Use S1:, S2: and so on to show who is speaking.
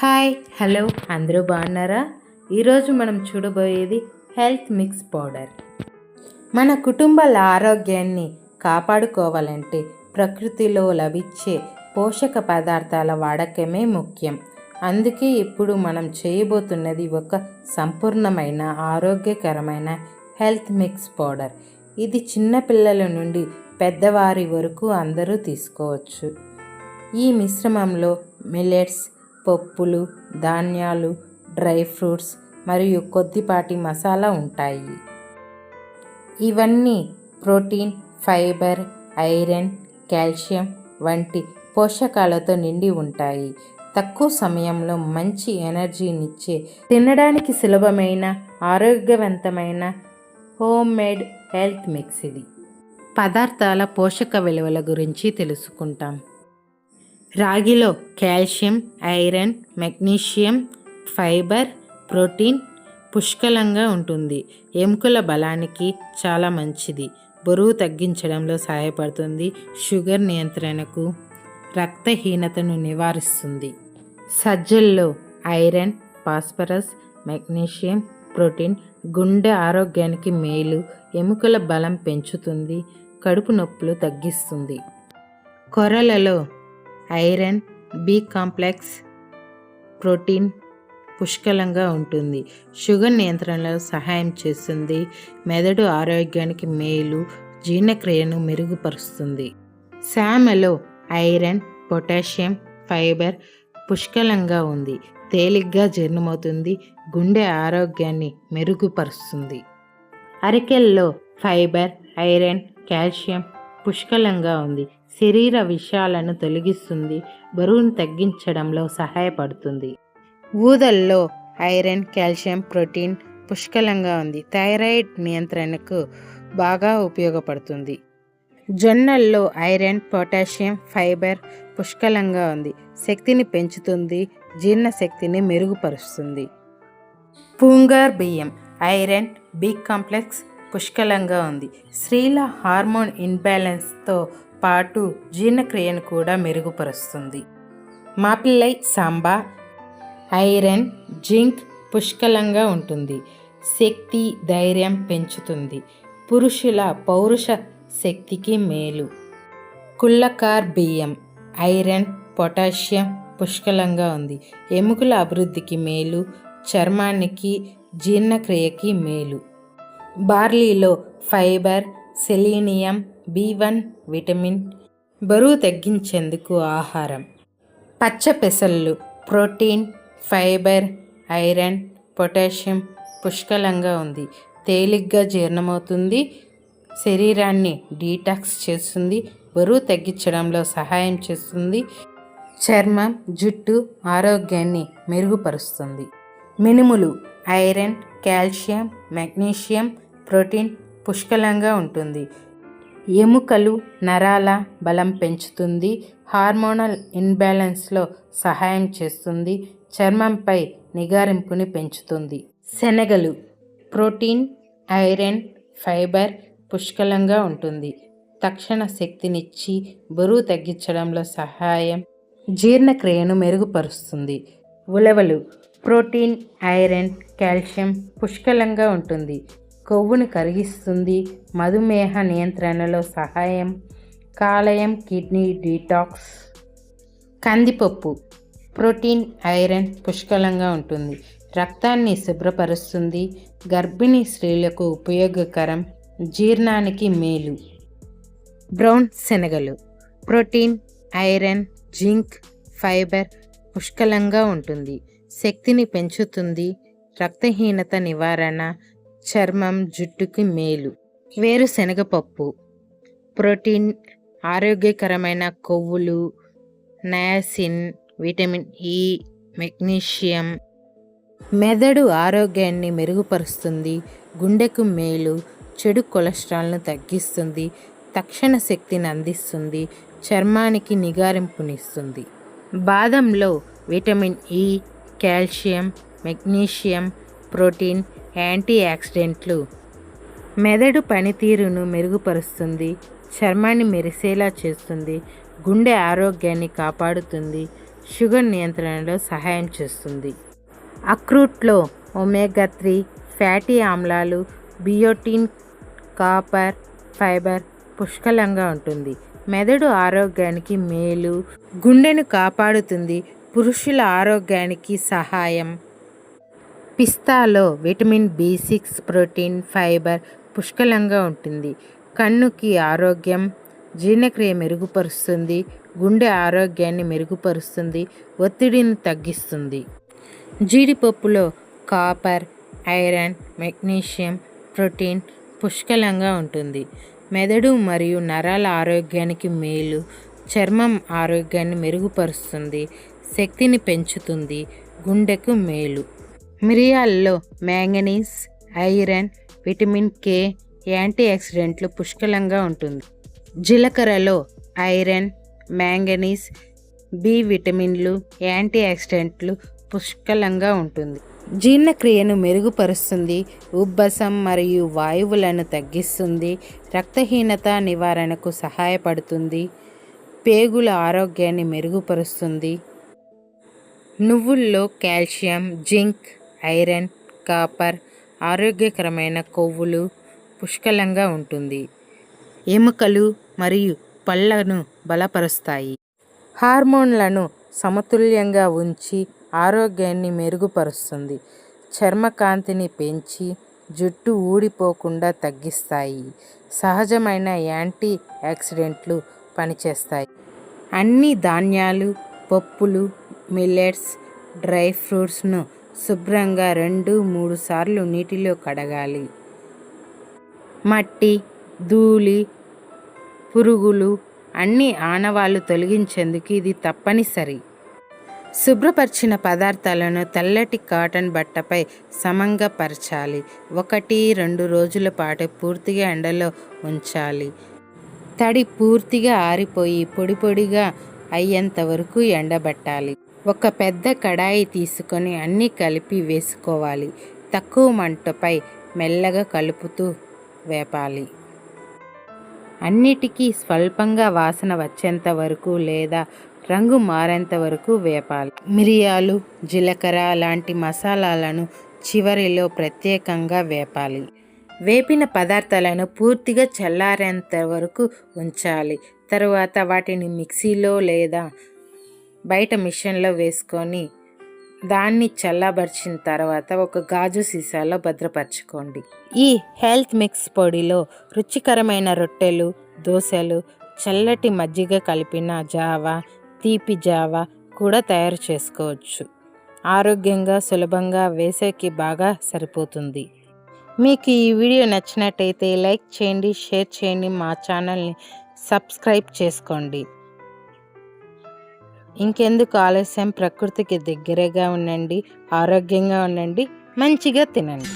S1: Hi hello అందరూ బాగున్నారా? ఈరోజు మనం చూడబోయేది హెల్త్ మిక్స్ పౌడర్. మన కుటుంబాల ఆరోగ్యాన్ని కాపాడుకోవాలంటే ప్రకృతిలో లభించే పోషక పదార్థాల వాడకమే ముఖ్యం. అందుకే ఇప్పుడు మనం చేయబోతున్నది ఒక సంపూర్ణమైన ఆరోగ్యకరమైన హెల్త్ మిక్స్ పౌడర్. ఇది చిన్నపిల్లల నుండి పెద్దవారి వరకు అందరూ తీసుకోవచ్చు. ఈ మిశ్రమంలో మిల్లెట్స్, పప్పులు, ధాన్యాలు, డ్రై ఫ్రూట్స్ మరియు కొద్దిపాటి మసాలా ఉంటాయి. ఇవన్నీ ప్రోటీన్, ఫైబర్, ఐరన్, కాల్షియం వంటి పోషకాలతో నిండి ఉంటాయి. తక్కువ సమయంలో మంచి ఎనర్జీనిచ్చే, తినడానికి సులభమైన, ఆరోగ్యవంతమైన హోమ్ మేడ్ హెల్త్ మిక్స్ ఇది. పదార్థాల పోషక విలువల గురించి తెలుసుకుంటాం. రాగిలో calcium, iron, magnesium, fibre, protein పుష్కలంగా ఉంటుంది. ఎముకల బలానికి చాలా మంచిది. బరువు తగ్గించడంలో సహాయపడుతుంది. షుగర్ నియంత్రణకు, రక్తహీనతను నివారిస్తుంది. సజ్జల్లో ఐరన్, ఫాస్ఫరస్, మెగ్నీషియం, ప్రోటీన్ గుండె ఆరోగ్యానికి మేలు. ఎముకల బలం పెంచుతుంది. కడుపు నొప్పులు తగ్గిస్తుంది. కొర్రలలో ఐరన్, బి కాంప్లెక్స్, ప్రోటీన్ పుష్కలంగా ఉంటుంది. షుగర్ నియంత్రణలో సహాయం చేస్తుంది. మెదడు ఆరోగ్యానికి మేలు. జీర్ణక్రియను మెరుగుపరుస్తుంది. సామలో ఐరన్, పొటాషియం, ఫైబర్ పుష్కలంగా ఉంది. తేలిగ్గా జీర్ణమవుతుంది. గుండె ఆరోగ్యాన్ని మెరుగుపరుస్తుంది. అరికెల్లో ఫైబర్, ఐరన్, కాల్షియం పుష్కలంగా ఉంది. శరీర విషాలను తొలగిస్తుంది. బరువును తగ్గించడంలో సహాయపడుతుంది. ఊదల్లో ఐరన్, కాల్షియం, ప్రోటీన్ పుష్కలంగా ఉంది. థైరాయిడ్ నియంత్రణకు బాగా ఉపయోగపడుతుంది. జొన్నల్లో ఐరన్, పొటాషియం, ఫైబర్ పుష్కలంగా ఉంది. శక్తిని పెంచుతుంది. జీర్ణశక్తిని మెరుగుపరుస్తుంది. పూంగార్ బియ్యం ఐరన్, బి కాంప్లెక్స్ పుష్కలంగా ఉంది. స్త్రీల హార్మోన్ ఇన్బ్యాలెన్స్తో పాటు జీర్ణక్రియను కూడా మెరుగుపరుస్తుంది. మాపిల్లై సాంబా ఐరన్, జింక్ పుష్కలంగా ఉంటుంది. శక్తి, ధైర్యం పెంచుతుంది. పురుషుల పౌరుష శక్తికి మేలు. కుల్లకార్ బియ్యం ఐరన్, పొటాషియం పుష్కలంగా ఉంది. ఎముకల అభివృద్ధికి మేలు. చర్మానికి, జీర్ణక్రియకి మేలు. బార్లీలో ఫైబర్, సెలీనియం, B1 విటమిన్ బరువు తగ్గించేందుకు ఆహారం. పచ్చ పెసళ్ళు ప్రోటీన్, ఫైబర్, ఐరన్, పొటాషియం పుష్కలంగా ఉంది. తేలిగ్గా జీర్ణమవుతుంది. శరీరాన్ని డీటాక్స్ చేస్తుంది. బరువు తగ్గించడంలో సహాయం చేస్తుంది. చర్మం, జుట్టు ఆరోగ్యాన్ని మెరుగుపరుస్తుంది. మినుములు ఐరన్, కాల్షియం, మెగ్నీషియం, ప్రోటీన్ పుష్కలంగా ఉంటుంది. ఎముకలు, నరాల బలం పెంచుతుంది. హార్మోనల్ ఇన్బ్యాలెన్స్లో సహాయం చేస్తుంది. చర్మంపై నిగారింపుని పెంచుతుంది. శనగలు ప్రోటీన్, ఐరన్, ఫైబర్ పుష్కలంగా ఉంటుంది. తక్షణ శక్తినిచ్చి బరువు తగ్గించడంలో సహాయం, జీర్ణక్రియను మెరుగుపరుస్తుంది. ఉలవలు ప్రోటీన్, ఐరన్, కాల్షియం పుష్కలంగా ఉంటుంది. కొవ్వును కరిగిస్తుంది. మధుమేహ నియంత్రణలో సహాయం, కాలేయం, కిడ్నీ డీటాక్స్. కందిపప్పు ప్రోటీన్, ఐరన్ పుష్కలంగా ఉంటుంది. రక్తాన్ని శుభ్రపరుస్తుంది. గర్భిణీ స్త్రీలకు ఉపయోగకరం. జీర్ణానికి మేలు. బ్రౌన్ శనగలు ప్రోటీన్, ఐరన్, జింక్, ఫైబర్ పుష్కలంగా ఉంటుంది. శక్తిని పెంచుతుంది. రక్తహీనత నివారణ, చర్మం, జుట్టుకి మేలు. వేరుశనగపప్పు ప్రోటీన్, ఆరోగ్యకరమైన కొవ్వులు, నయాసిన్, విటమిన్ ఇ, మెగ్నీషియం. మెదడు ఆరోగ్యాన్ని మెరుగుపరుస్తుంది. గుండెకు మేలు. చెడు కొలెస్ట్రాల్ను తగ్గిస్తుంది. తక్షణ శక్తిని అందిస్తుంది. చర్మానికి నిగారింపునిస్తుంది. బాదంలో vitamin E, calcium, magnesium, protein, anti ఆక్సిడెంట్లు. మెదడు పనితీరును మెరుగుపరుస్తుంది. చర్మాన్ని మెరిసేలా చేస్తుంది. గుండె ఆరోగ్యాన్ని కాపాడుతుంది. షుగర్ నియంత్రణలో సహాయం చేస్తుంది. అక్రూట్లో ఒమేగా 3 ఫ్యాటీ ఆమ్లాలు, బియోటిన్, కాపర్, ఫైబర్ పుష్కలంగా ఉంటుంది. మెదడు ఆరోగ్యానికి మేలు, గుండెను కాపాడుతుంది, పురుషుల ఆరోగ్యానికి సహాయం. పిస్తాలో విటమిన్ B6, ప్రోటీన్, ఫైబర్ పుష్కలంగా ఉంటుంది. కన్నుకి ఆరోగ్యం, జీర్ణక్రియ మెరుగుపరుస్తుంది, గుండె ఆరోగ్యాన్ని మెరుగుపరుస్తుంది, ఒత్తిడిని తగ్గిస్తుంది. జీడిపప్పులో కాపర్, ఐరన్, మెగ్నీషియం, ప్రోటీన్ పుష్కలంగా ఉంటుంది. మెదడు మరియు నరాల ఆరోగ్యానికి మేలు, చర్మం ఆరోగ్యాన్ని మెరుగుపరుస్తుంది, శక్తిని పెంచుతుంది, గుండెకు మేలు. మిరియాల్లో manganese, iron, vitamin K, anti ఆక్సిడెంట్లు పుష్కలంగా ఉంటుంది. జీలకర్రలో ఐరన్, మ్యాంగనీస్, B విటమిన్లు, యాంటీ ఆక్సిడెంట్లు పుష్కలంగా ఉంటుంది. జీర్ణక్రియను మెరుగుపరుస్తుంది, ఉబ్బసం మరియు వాయువులను తగ్గిస్తుంది, రక్తహీనత నివారణకు సహాయపడుతుంది, పేగుల ఆరోగ్యాన్ని మెరుగుపరుస్తుంది. నువ్వుల్లో కాల్షియం, జింక్, ఐరన్, కాపర్, ఆరోగ్యకరమైన కొవ్వులు పుష్కలంగా ఉంటుంది. ఎముకలు మరియు పళ్ళను బలపరుస్తాయి. హార్మోన్లను సమతుల్యంగా ఉంచి ఆరోగ్యాన్ని మెరుగుపరుస్తుంది. చర్మకాంతిని పెంచి జుట్టు ఊడిపోకుండా తగ్గిస్తాయి. సహజమైన యాంటీ ఆక్సిడెంట్లు పనిచేస్తాయి. అన్ని ధాన్యాలు, పప్పులు, మిల్లెట్స్, డ్రై ఫ్రూట్స్ను శుభ్రంగా 2-3 సార్లు నీటిలో కడగాలి. మట్టి, ధూళి, పురుగులు అన్ని ఆనవాళ్లు తొలగించేందుకు ఇది తప్పనిసరి. శుభ్రపరిచిన పదార్థాలను తెల్లటి కాటన్ బట్టపై సమంగా పరచాలి. 1-2 రోజుల పాటు పూర్తిగా ఎండలో ఉంచాలి. తడి పూర్తిగా ఆరిపోయి పొడి పొడిగా అయ్యేంత వరకు ఎండబెట్టాలి. ఒక పెద్ద కడాయి తీసుకొని అన్నీ కలిపి వేసుకోవాలి. తక్కువ మంటపై మెల్లగా కలుపుతూ వేపాలి. అన్నిటికీ స్వల్పంగా వాసన వచ్చేంత వరకు లేదా రంగు మారేంత వరకు వేపాలి. మిరియాలు, జీలకర్ర లాంటి మసాలాలను చివరిలో ప్రత్యేకంగా వేపాలి. వేపిన పదార్థాలను పూర్తిగా చల్లారేంత వరకు ఉంచాలి. తరువాత వాటిని మిక్సీలో లేదా బయట మిషన్లో వేసుకొని దాన్ని చల్లబరిచిన తర్వాత ఒక గాజు సీసాలో భద్రపరచుకోండి. ఈ హెల్త్ మిక్స్ పొడిలో రుచికరమైన రొట్టెలు, దోశలు, చల్లటి మజ్జిగ కలిపిన జావా, తీపి జావా కూడా తయారు చేసుకోవచ్చు. ఆరోగ్యంగా, సులభంగా, వేసవికి బాగా సరిపోతుంది. మీకు ఈ వీడియో నచ్చినట్టయితే లైక్ చేయండి, షేర్ చేయండి, మా ఛానల్ని సబ్స్క్రైబ్ చేసుకోండి. ఇంకెందుకు ఆలస్యం, ప్రకృతికి దగ్గరగా ఉండండి, ఆరోగ్యంగా ఉండండి, మంచిగా తినండి.